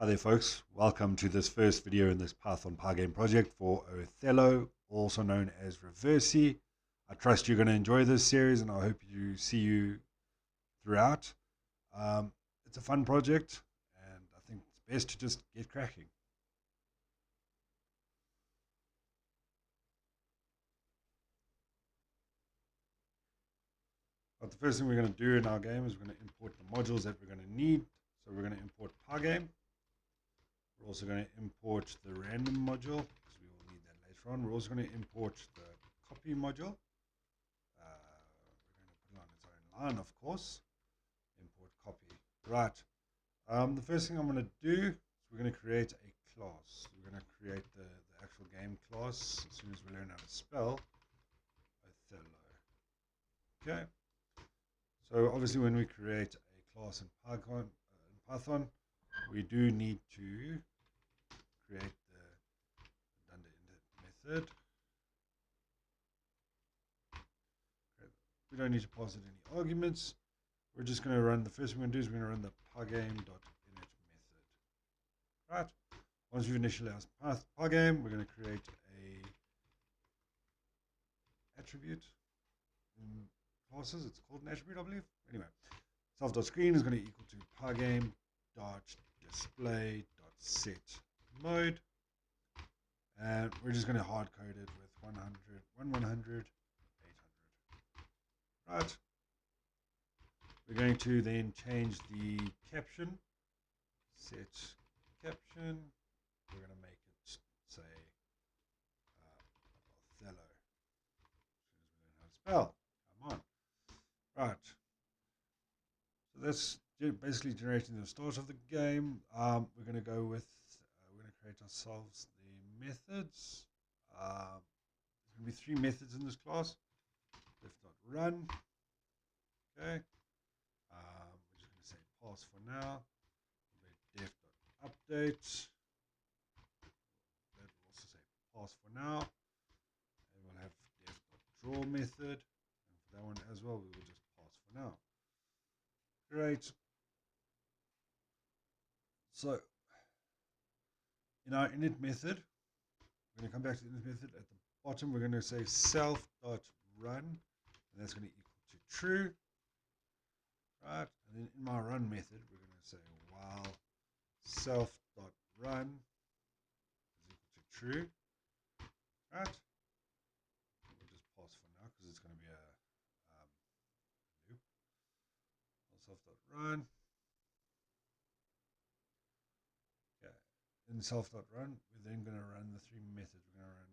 Hi there folks, welcome to this first video in this Python Pygame project for Othello, also known as Reversi. I trust you're going to enjoy this series and I hope you see you throughout. It's a fun project and I think it's best to just get cracking. But the first thing we're going to do in our game is we're going to import the modules that we're going to need. So we're going to import Pygame. We're also going to import the random module because we will need that later on. We're also going to import the copy module. We're going to put it on its own line, of course. Import copy. Right. The first thing I'm going to do is we're going to create a class. We're going to create the actual game class as soon as we learn how to spell Othello. Okay. So obviously when we create a class in Python, we do need to create the redundant method. We don't need to pass it any arguments. We're just going to run, the first thing we're going to do is we're going to run the pygame.init method. Right. Once we've initialized pygame, we're going to create a attribute in classes. It's called an attribute, I believe. Anyway, self.screen is going to equal to pygame.display.setMode. And we're just going to hard code it with 100, 800. Right. We're going to then change the caption. Set caption. We're going to make it say Othello. As soon as we learn how to spell. Come on. Right. So that's basically generating the start of the game. We're going to go with, we're going to create ourselves the methods. There's going to be 3 methods in this class. Def.run. Okay. We're just going to say pass for now. Def.update. That will also say pass for now. And we'll have def.draw method. And for that one as well, we will just pass for now. Great. So in our init method, we're going to come back to the init method. At the bottom, we're going to say self.run, and that's going to equal to true. Right. And then in my run method, we're going to say while self.run is equal to true. Right. We'll just pause for now because it's going to be a loop. Self.run. Okay. In self.run, we're then going to run the 3 methods. We're going to run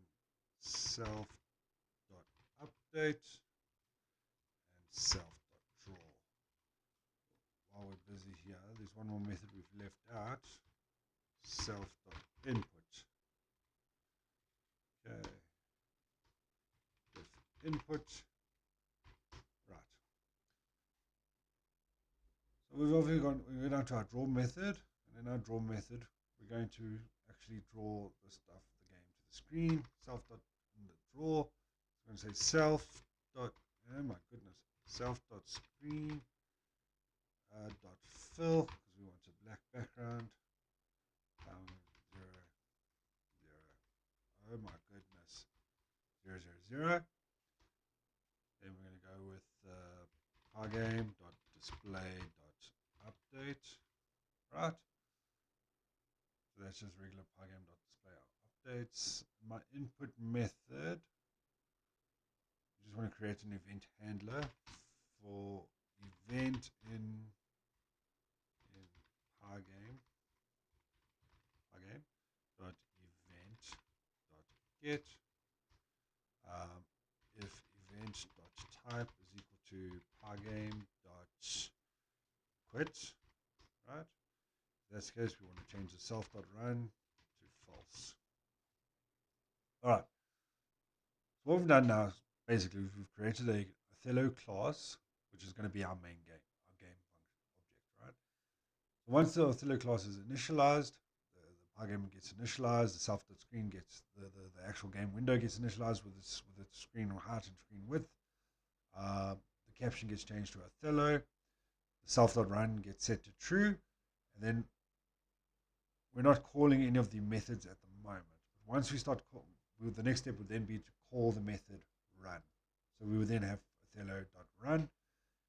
self.update and self.draw. While we're busy here, there's one more method we've left out. Self.input. Okay. If input. Right. So we've obviously gone, we went down to our draw method, and in our draw method, we're going to actually draw the stuff, the game to the screen. Self.draw. I'm going to say self. Oh my goodness. Self.screen. Fill, because we want a black background. 0, 0. Oh my goodness. 0, 0, 0. Then we're going to go with pygame.display.update. Right. So that's just regular pygame.display updates. My input method, I just want to create an event handler for event in Pygame dot event dot get if event dot type is equal to Pygame dot quit. Right. In that case, we want to change the self dot run to false. All right. So what we've done now is basically we've created a Othello class, which is going to be our main game, our game function object, right? So once the Othello class is initialized, the Pygame gets initialized, the self.screen gets the actual game window gets initialized with its screen height and screen width. The caption gets changed to Othello. The self.run gets set to true, and then we're not calling any of the methods at the moment. Once we start, the next step would then be to call the method run. So we would then have Othello.run,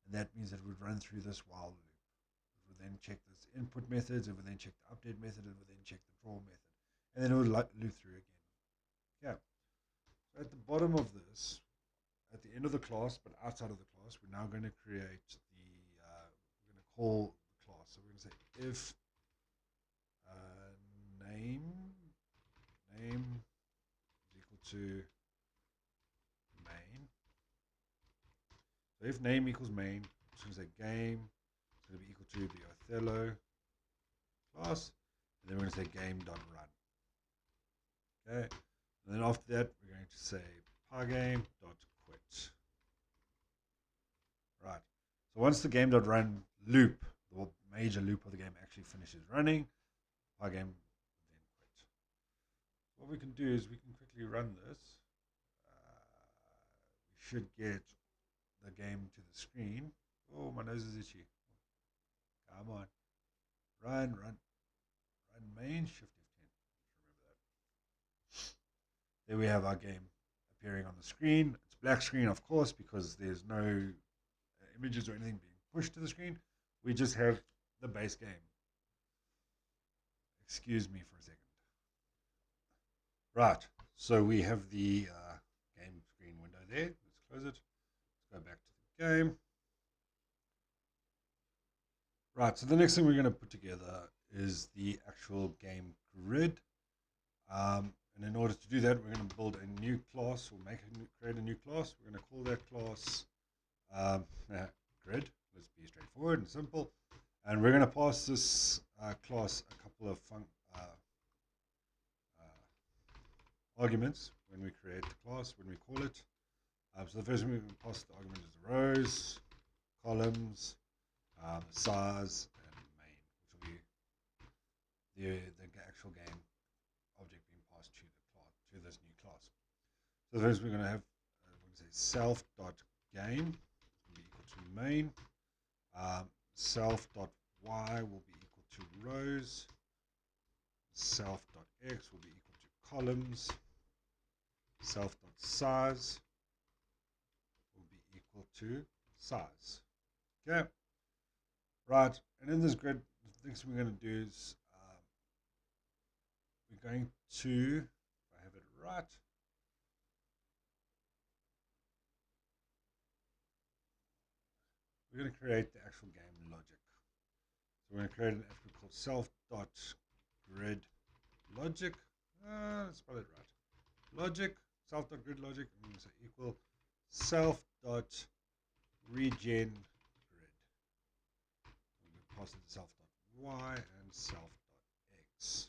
and that means that it would run through this while loop. It would then check this input methods, it would then check the update method, it would then check the draw method, and then it would loop through again. Yeah. So at the bottom of this, at the end of the class, but outside of the class, we're now going to create the, we're going to call the class. So we're going to say if name is equal to main. So if name equals main, it's going to say game is going to be equal to the Othello class, and then we're going to say game.run. Okay, and then after that, we're going to say Pygame.quit. Right. So once the game.run loop, the major loop of the game actually finishes running, Pygame then quit. What we can do is we can quickly run this. We should get the game to the screen. Oh, my nose is itchy. Come on. Run main, shift F10. Remember that. There we have our game appearing on the screen. It's black screen, of course, because there's no images or anything being pushed to the screen. We just have the base game. Excuse me for a second. Right, so we have the game screen window there. Let's close it. Let's go back to the game. Right, so the next thing we're going to put together is the actual game grid. And in order to do that, we're going to build a new class, or create a new class. We're going to call that class grid. Let's be straightforward and simple. And we're going to pass this class a couple of arguments when we create the class, when we call it. So the first one we pass the argument is the rows, columns, size, and main, which will be the actual game object being passed to the class, to this new class. So first we're going to have say self.game will be equal to main. Self.y will be equal to rows. Self.x will be equal to columns. Self.size will be equal to size. Okay. Right. And in this grid, the things we're going to do is we're going to, if I have it right, we're going to create the actual game logic. So we're going to create an attribute called self.grid logic. Let's spell it right. Logic, self.grid logic, and we're going to say equal self.regen grid. We're going to pass it to self.y and self.x arguments.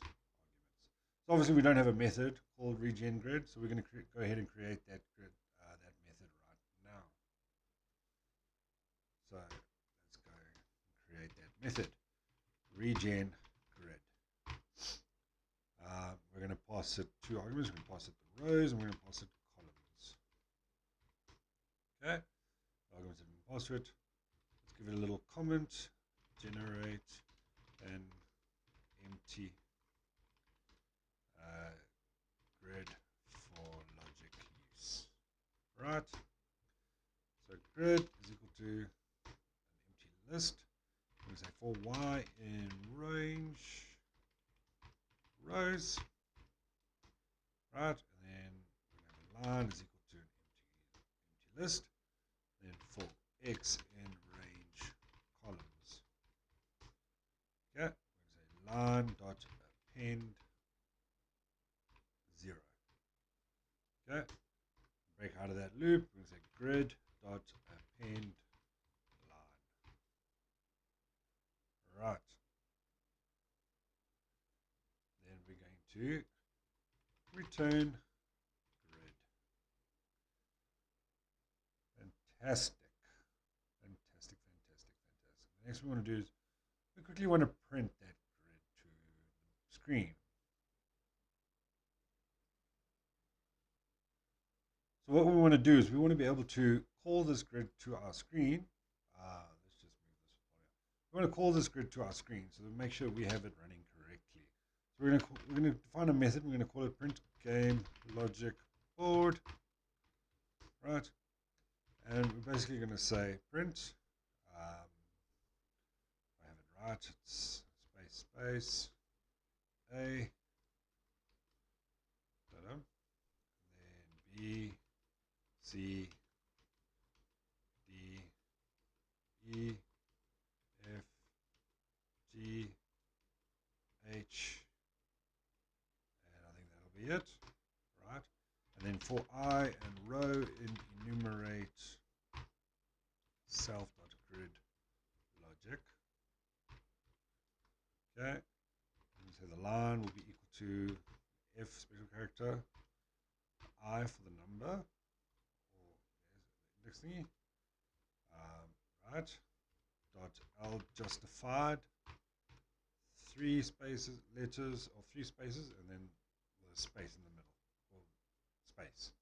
So obviously we don't have a method called regen grid, so we're going to go ahead and create that grid, that method right now. So let's go and create that method, regen grid. We're going to pass it two arguments. We're going to pass it the rows, and we're going to pass it columns. Okay, the arguments have been passed to it. Let's give it a little comment. Generate an empty grid for logic use. Right. So grid is equal to an empty list. We're going to say for y in range rows. Right. And then we're going to have a line is equal to an empty list. Then for x in range columns. Okay. We're going to say line dot append 0. Okay. Break out of that loop. We're going to say grid dot append line. Right. Then we're going to return grid. Fantastic. Fantastic, fantastic, fantastic. The next we want to do is we quickly want to print that grid to the screen. So what we want to do is we want to be able to call this grid to our screen. Let's just move this. We want to call this grid to our screen so to make sure we have it running correctly. we're gonna define a method. We're gonna call it print game logic board, right? And we're basically gonna say print. If I have it right, it's space A, then B, C, D, E, F, G, H, and I think that'll be it, right? And then for I and row, enumerate self.grid logic. Okay, and so the line will be equal to F special character, I for the number, or the index thingy, right? Dot L justified, 3 spaces, letters of 3 spaces, and then the space in the middle, or space,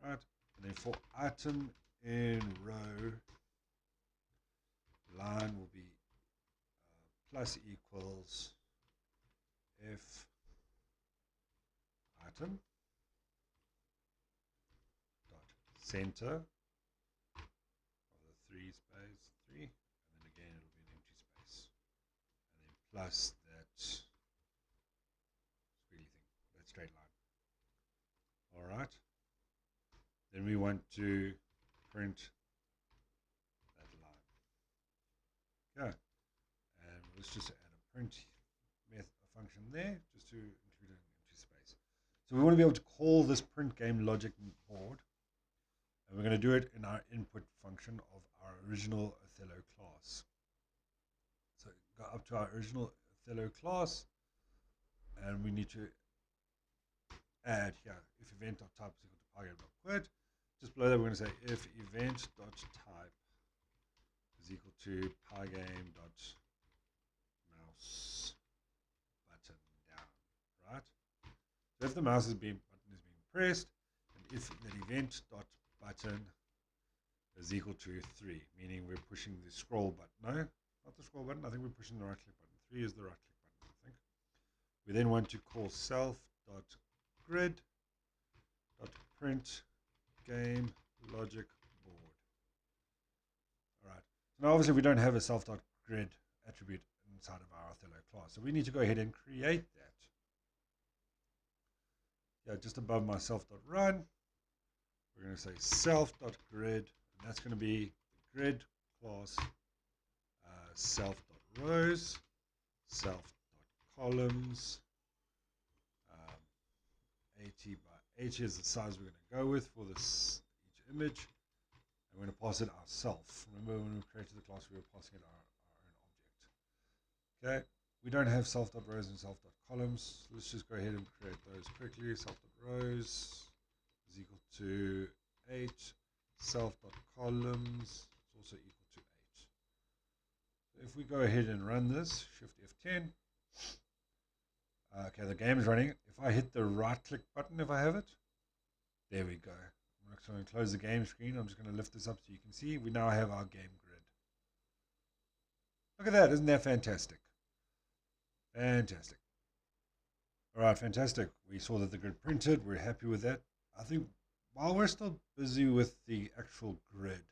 right? And then for item in row, line will be plus equals F item dot center of the 3 space 3, and then again it'll be an empty space, and then plus that squiggly thing, that straight line. All right. Then we want to print that line. Okay. And let's just add a print function there, just to include an empty space. So we want to be able to call this print game logic board, and we're going to do it in our input function of our original Othello class. So go up to our original Othello class, and we need to add here if event.type is equal to Pygame.quit. Just below that, we're going to say if event.type is equal to Pygame.mouse button down, right? So if the mouse button is being pressed, and if that event.button is equal to 3, meaning we're pushing the scroll button. No, not the scroll button. I think we're pushing the right click button. 3 is the right click button, I think. We then want to call self.grid.print game logic board. All right. So now obviously we don't have a self.grid attribute inside of our Othello class, so we need to go ahead and create that. Yeah, just above my self.run, we're going to say self.grid, and that's going to be the grid class, self.rows, self.columns, 80 by 80 is the size we're going to go with for this each image, and we're going to pass it ourselves. Remember when we created the class, we were passing it our own object. Okay, we don't have self.rows and self.columns, so let's just go ahead and create those quickly. Self.rows is equal to 8, self.columns is also equal to 8. So if we go ahead and run this, Shift F10, okay, the game is running. If I hit the right click button, if I have it, there we go. I'm just going to close the game screen. I'm just going to lift this up so you can see. We now have our game grid. Look at that. Isn't that fantastic? Fantastic. All right, fantastic. We saw that the grid printed. We're happy with that. I think while we're still busy with the actual grid,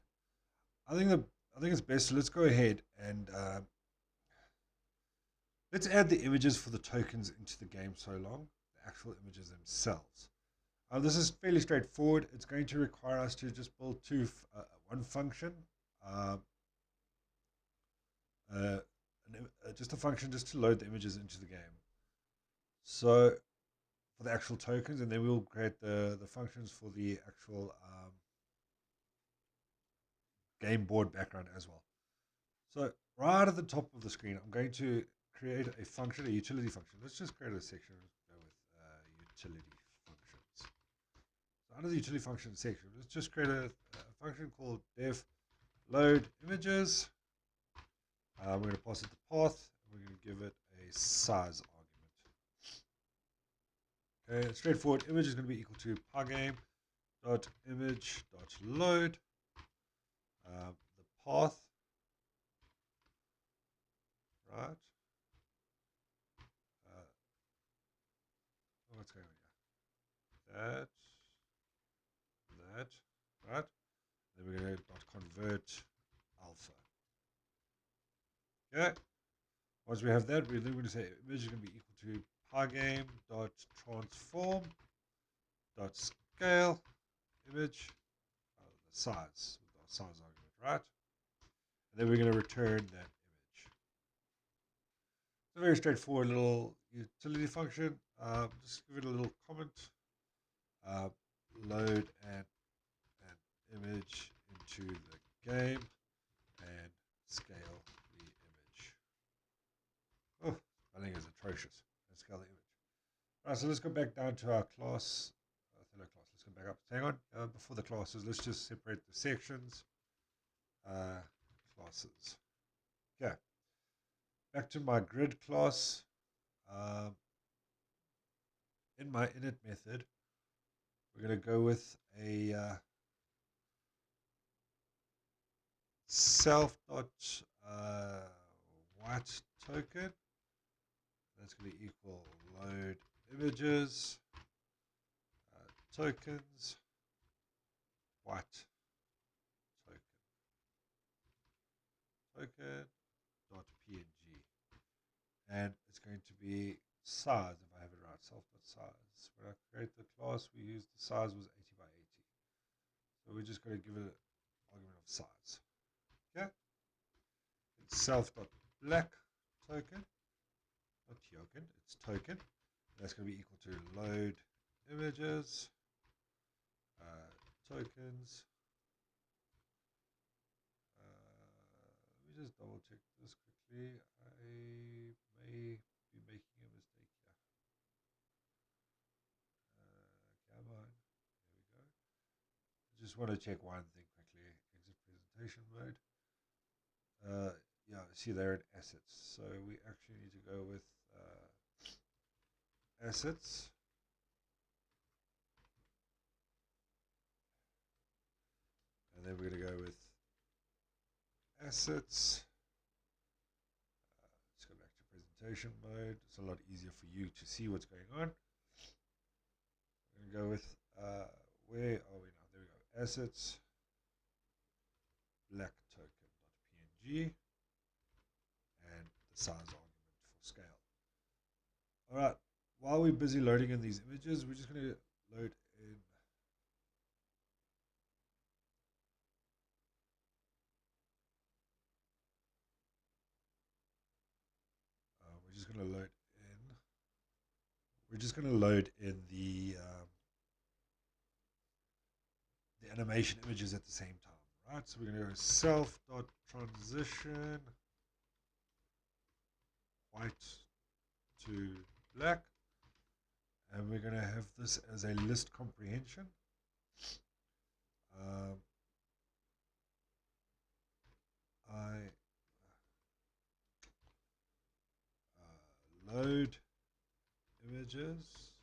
I think it's best. So let's go ahead and let's add the images for the tokens into the game so long, the actual images themselves. This is fairly straightforward. It's going to require us to just build one function, just a function just to load the images into the game. So for the actual tokens, and then we'll create the functions for the actual game board background as well. So right at the top of the screen, I'm going to create a function, a utility function. Let's just create a section. Let's go with utility functions. So under the utility function section, let's just create a function called def load images. We're going to pass it the path. We're going to give it a size argument. Okay, straightforward. Image is going to be equal to pygame.image.load. The path, right? what's going on here? That, right? Then we're going to .convert alpha. Okay. Once we have that, we're then going to say image is going to be equal to pygame.transform.scale image, the size, with our size argument, right? And then we're going to return that image. It's a very straightforward little utility function. Just give it a little comment. Load an image into the game and scale the image. Oh, spelling is atrocious. And scale the image. Alright, so let's go back down to our class, Othello class. Let's go back up. Hang on, before the classes, let's just separate the sections. Classes. Okay. Back to my grid class. In my init method, we're going to go with a self.white token. That's going to equal load images tokens white token dot png, and it's going to be size, if I have it right, self.size. When I create the class, we used the size was 80 by 80, so we're just going to give it an argument of size. Okay, it's self.black token, not token, it's token. That's going to be equal to load images tokens. Let me just double check this quickly. I may be making a mistake here. Come on, there we go. I just want to check one thing quickly. Exit presentation mode. Yeah, see they're in assets, so we actually need to go with assets. And then we're going to go with assets. Let's go back to presentation mode. It's a lot easier for you to see what's going on. We're going to go with, where are we now? There we go. Assets, black token.png, and the size argument for scale. All right. While we're busy loading in these images, we're just going to load in we're just going to load in the animation images at the same time, right? So we're going to go self.transition white to black, and we're going to have this as a list comprehension. Load images,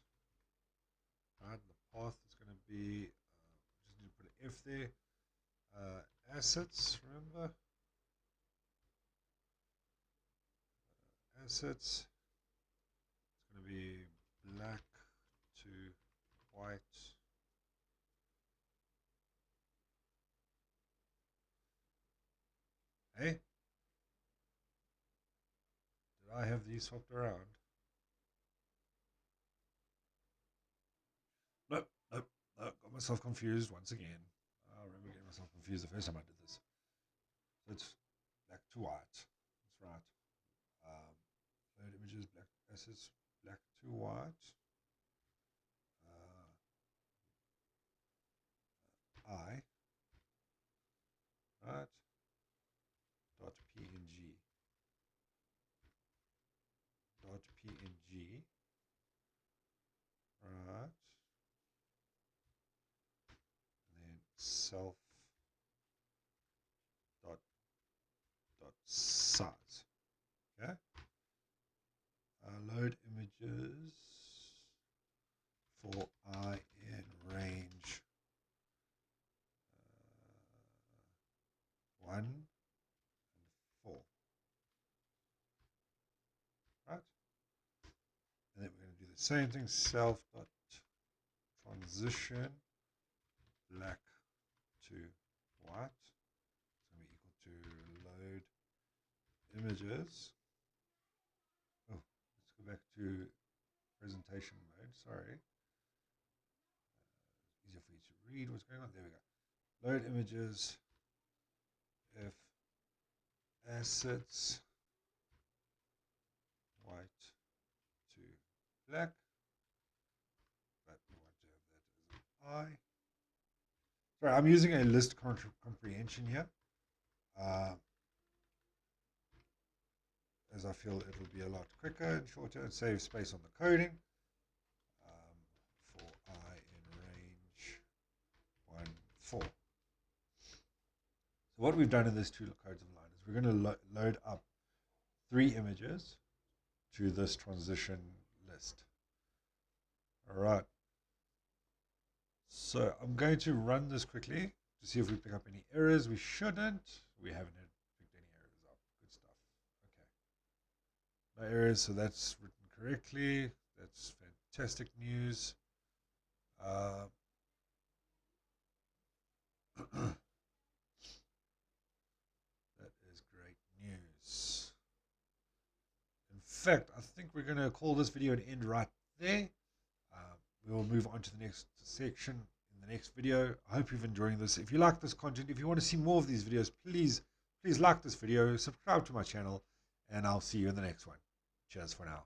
right? The path is going to be, just need to put an F there. Assets, remember? Assets, it's going to be black to white. Hey? Did I have these swapped around? Nope, nope, nope. Got myself confused once again. I remember getting myself confused the first time I did this. So it's black to white. That's right. Load images, black assets, black to white. I, right, dot png, right, and then self dot size. Okay. Load images for I in range 1 and 4. Right? And then we're going to do the Same thing, self dot transition black to white. It's going to be equal to load images. Oh, let's go back to presentation mode. Sorry. Easier for you to read what's going on. There we go. Load images if assets white to black, but we want to have that as an I. Sorry, I'm using a list comprehension here, as I feel it'll be a lot quicker and shorter and save space on the coding. For I in range 1, 4. So what we've done in this two codes of line is we're going to load up 3 images to this transition list. All right. So I'm going to run this quickly to see if we pick up any errors. We shouldn't. We haven't picked any errors up. Good stuff. Okay. No errors, so that's written correctly. That's fantastic news. That is great news. In fact, I think we're going to call this video an end right there. We will move on to the next section in the next video. I hope you've enjoyed this. If you like this content, if you want to see more of these videos, please like this video, subscribe to my channel, and I'll see you in the next one. Cheers for now.